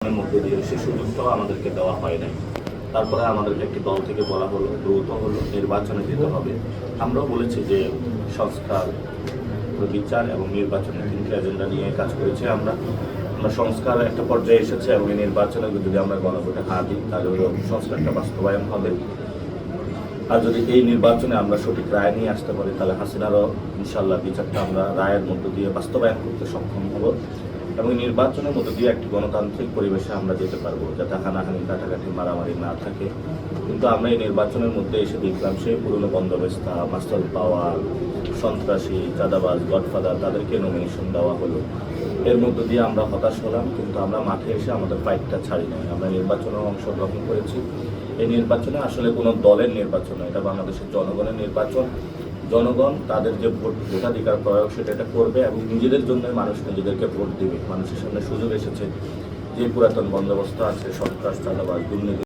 মধ্যে দিয়ে সে সুযোগটাও আমাদেরকে দেওয়া হয় নাই। তারপরে আমাদেরকে একটি দল থেকে বলা হলো, দ্রুত হলো নির্বাচনে যেতে হবে। আমরাও বলেছি যে সংস্কার, বিচার এবং নির্বাচনের তিনটি এজেন্ডা নিয়ে কাজ করেছি। আমরা সংস্কার একটা পর্যায়ে এসেছে এবং এই নির্বাচনে যদি আমরা গণভোটে হার দিই তাহলে ওই সংস্কারটা বাস্তবায়ন হবে। আর যদি এই নির্বাচনে আমরা সঠিক রায় নিয়ে আসতে পারি তাহলে হাসিনারও ইনশাল্লাহ বিচারটা আমরা রায়ের মধ্য দিয়ে বাস্তবায়ন করতে সক্ষম হব এবং নির্বাচনের মধ্য দিয়ে একটি গণতান্ত্রিক পরিবেশে আমরা যেতে পারবো, যাতে হানাহানি, কাটাকাটি, মারামারি না থাকে। কিন্তু আমরা এই নির্বাচনের মধ্যে এসে দেখলাম সেই পুরনো বন্দোবস্তা, মাস্টার পাওয়ার, সন্ত্রাসী, চাঁদাবাজ, গডফাদার তাদেরকে নমিনেশন দেওয়া হলো। এর মধ্য দিয়ে আমরা হতাশ হলাম, কিন্তু আমরা মাঠে এসে আমাদের ফাইটটা ছাড়ি নাই। আমরা নির্বাচনেও অংশগ্রহণ করেছি। এই নির্বাচনে আসলে কোনো দলের নির্বাচন নয়, এটা বাংলাদেশের জনগণের নির্বাচন। জনগণ তাদের যে ভোটাধিকার প্রয়োগ সেটা করবে এবং নিজেদের জন্য মানুষ নিজেদেরকে ভোট দেবে। মানুষের সামনে সুযোগ এসেছে যে পুরাতন বন্দোবস্ত আছে, সন্ত্রাস, চাঁদাবাজ, দুর্নীতি